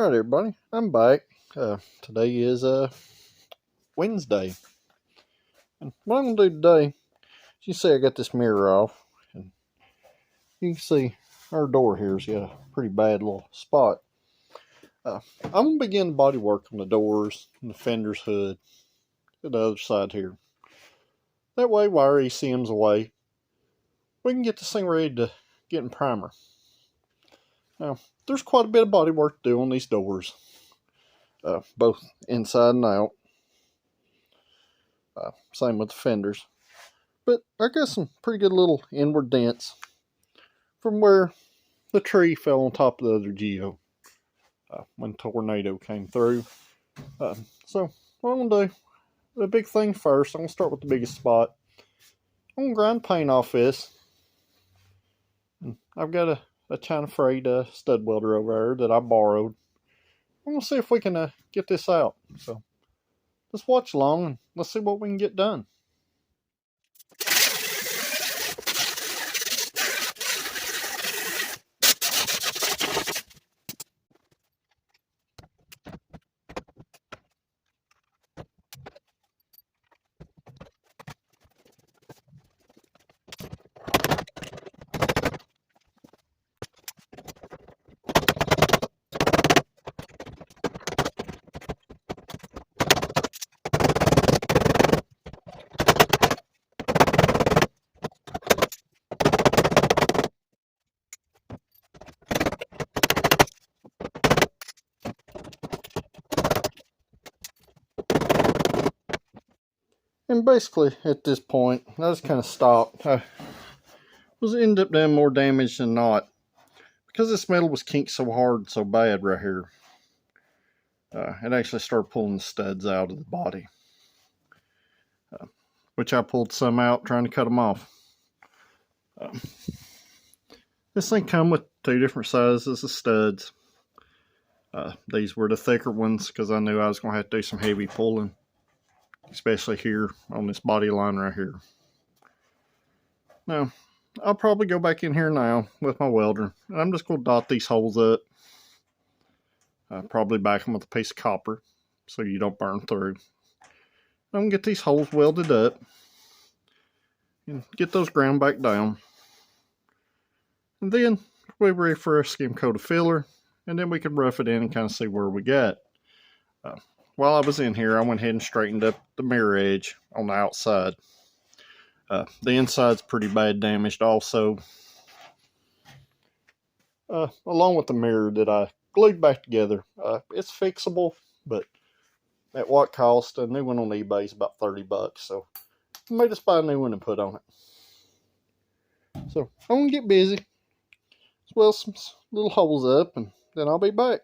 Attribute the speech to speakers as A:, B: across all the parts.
A: Alright everybody, I'm back. Today is Wednesday. And what I'm going to do today, as you see I got this mirror off. And you can see our door here's got a pretty bad little spot. I'm going to begin the body work on the doors and the fender's hood to the other side here. That way while our ECM's away, we can get this thing ready to get in primer. Now, there's quite a bit of body work to do on these doors. Both inside and out. Same with the fenders. But I got some pretty good little inward dents from where the tree fell on top of the other geo when the tornado came through. So what I'm going to do, the big thing first, I'm going to start with the biggest spot. I'm going to grind paint off this. And I've got a China frayed stud welder over there that I borrowed. I'm going to see if we can get this out. So let's watch along and let's see what we can get done. And basically, at this point, I just kind of stopped. I was ended up doing more damage than not. Because this metal was kinked so hard and so bad right here, it actually started pulling the studs out of the body. Which I pulled some out trying to cut them off. This thing come with two different sizes of studs. These were the thicker ones because I knew I was going to have to do some heavy pulling. Especially here on this body line right here. Now, I'll probably go back in here now with my welder. And I'm just going to dot these holes up. Probably back them with a piece of copper so you don't burn through. I'm going to get these holes welded up. And get those ground back down. And then we're ready for a skim coat of filler. And then we can rough it in and kind of see where we got. While I was in here, I went ahead and straightened up the mirror edge on the outside. The inside's pretty bad damaged also. Along with the mirror that I glued back together. It's fixable, but at what cost? A new one on eBay is about 30 bucks. So I may just buy a new one and put on it. So I'm going to get busy. As well as some little holes up, and then I'll be back.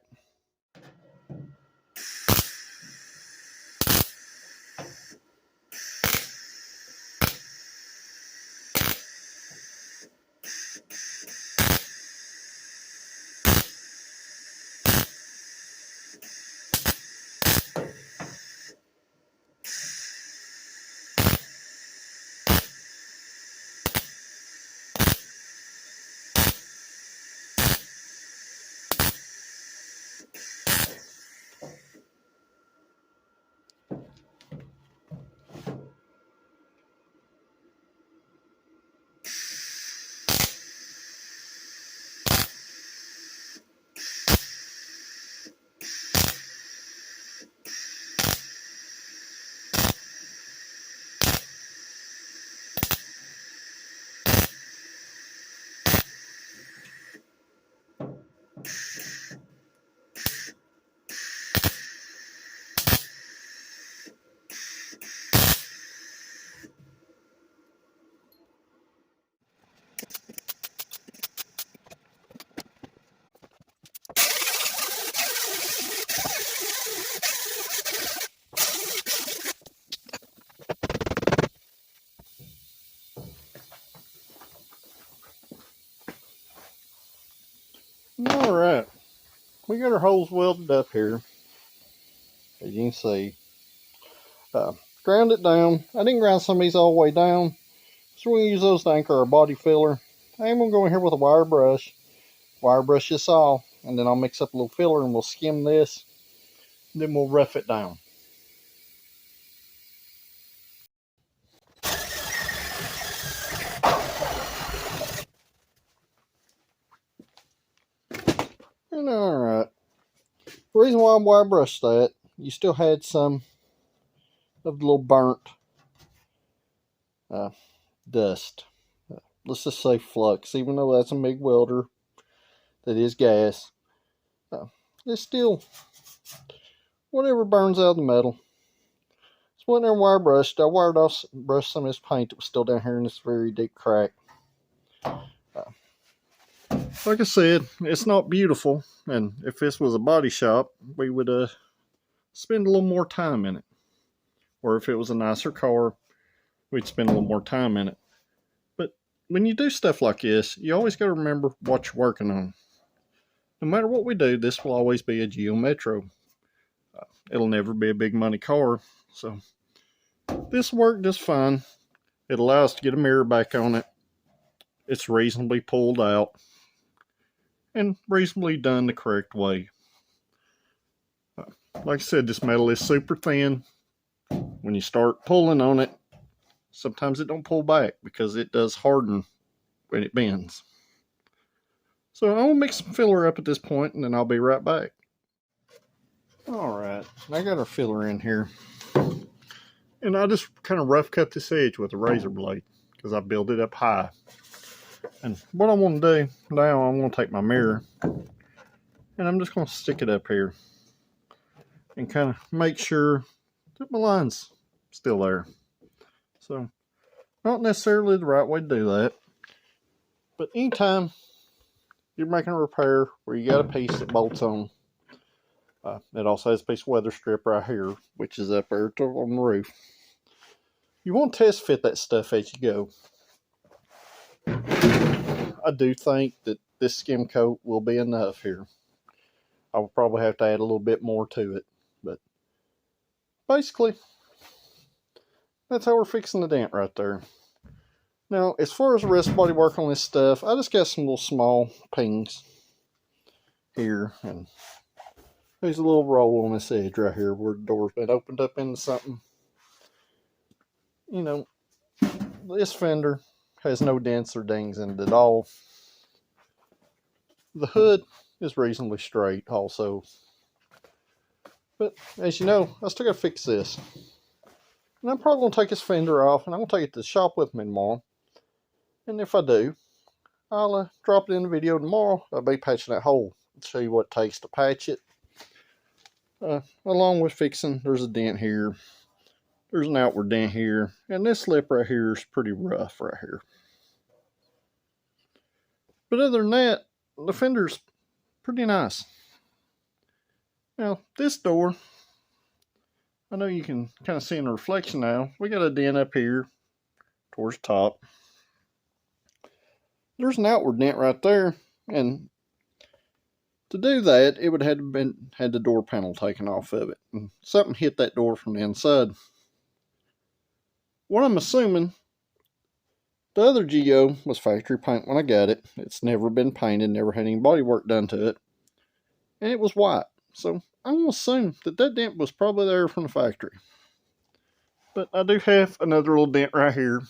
A: Alright, we got our holes welded up here, as you can see. Ground it down. I didn't ground some of these all the way down, so we're going to use those to anchor our body filler. I'm going to go in here with a wire brush this off, and then I'll mix up a little filler and we'll skim this, and then we'll rough it down. And alright, the reason why I wire brushed that, you still had some of the little burnt dust. Let's just say flux, even though that's a MIG welder that is gas. It's still whatever burns out of the metal. So when they're wire brushed, I brushed some of this paint that was still down here in this very deep crack. Like I said, it's not beautiful, and if this was a body shop, we would spend a little more time in it. Or if it was a nicer car, we'd spend a little more time in it. But when you do stuff like this, you always got to remember what you're working on. No matter what we do, this will always be a Geo Metro. It'll never be a big money car, so this worked just fine. It allows us to get a mirror back on it. It's reasonably pulled out and reasonably done the correct way. Like I said, this metal is super thin. When you start pulling on it, sometimes it don't pull back because it does harden when it bends. So I'm going to mix some filler up at this point, and then I'll be right back. Alright, I got our filler in here. And I just kind of rough cut this edge with a razor blade because I built it up high. And what I want to do now, I'm going to take my mirror and I'm just going to stick it up here and kind of make sure that my line's still there. So, not necessarily the right way to do that, but anytime you're making a repair where you got a piece that bolts on, it also has a piece of weather strip right here, which is up there on the roof. You want to test fit that stuff as you go. I do think that this skim coat will be enough here. I will probably have to add a little bit more to it, but basically, that's how we're fixing the dent right there. Now, as far as the rest of the bodywork on this stuff, I just got some little small pings here, and there's a little roll on this edge right here where the door's been opened up into something. You know, this fender has no dents or dings in it at all. The hood is reasonably straight also. But as you know, I still got to fix this. And I'm probably going to take this fender off, and I'm going to take it to the shop with me tomorrow. And if I do, I'll drop it in the video tomorrow. I'll be patching that hole. I'll show you what it takes to patch it. Along with fixing, there's a dent here. There's an outward dent here. And this lip right here is pretty rough right here. But other than that, the fender's pretty nice. Now, this door, I know you can kind of see in the reflection now. We got a dent up here towards the top. There's an outward dent right there, and to do that, it would have had the door panel taken off of it. And something hit that door from the inside. What I'm assuming, the other Geo was factory paint when I got it. It's never been painted, never had any body work done to it. And it was white. So I'm going to assume that that dent was probably there from the factory. But I do have another little dent right here.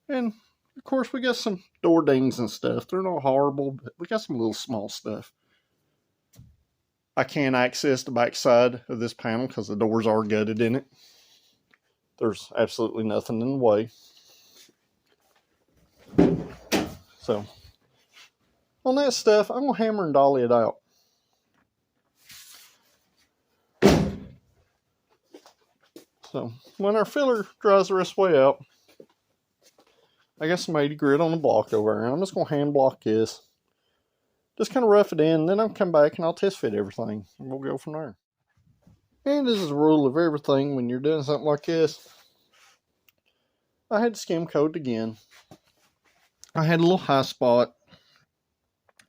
A: And of course we got some door dings and stuff. They're not horrible, but we got some little small stuff. I can't access the back side of this panel because the doors are gutted in it. There's absolutely nothing in the way. So, on that stuff, I'm going to hammer and dolly it out. So, when our filler dries the rest of the way out, I got some 80 grit on the block over there. I'm just going to hand block this. Just kind of rough it in, and then I'll come back and I'll test fit everything. And we'll go from there. And this is a rule of everything when you're doing something like this. I had to skim coat again. I had a little high spot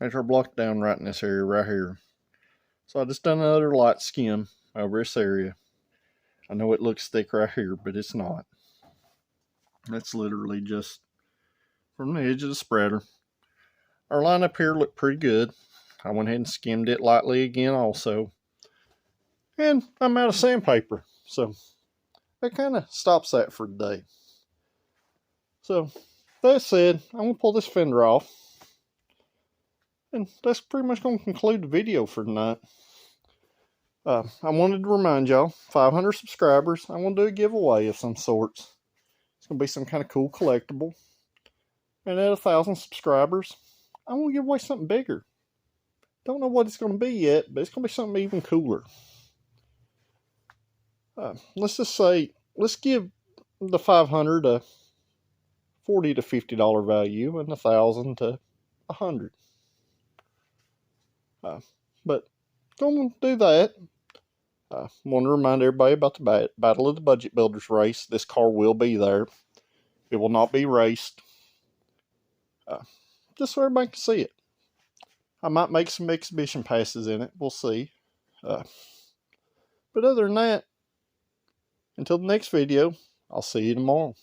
A: after I blocked down right in this area right here. So I just done another light skim over this area. I know it looks thick right here, but it's not. That's literally just from the edge of the spreader. Our line up here looked pretty good. I went ahead and skimmed it lightly again also. And I'm out of sandpaper. So that kind of stops that for today. So that said, I'm going to pull this fender off. And that's pretty much going to conclude the video for tonight. I wanted to remind y'all, 500 subscribers, I'm going to do a giveaway of some sorts. It's going to be some kind of cool collectible. And at 1,000 subscribers, I'm going to give away something bigger. Don't know what it's going to be yet, but it's going to be something even cooler. Let's just say, let's give the 500 a $40 to $50 value and 1,000 to $100. But going to do that. I want to remind everybody about the Battle of the Budget Builders race. This car will be there. It will not be raced. Just so everybody can see it. I might make some exhibition passes in it. We'll see. But other than that, until the next video, I'll see you tomorrow.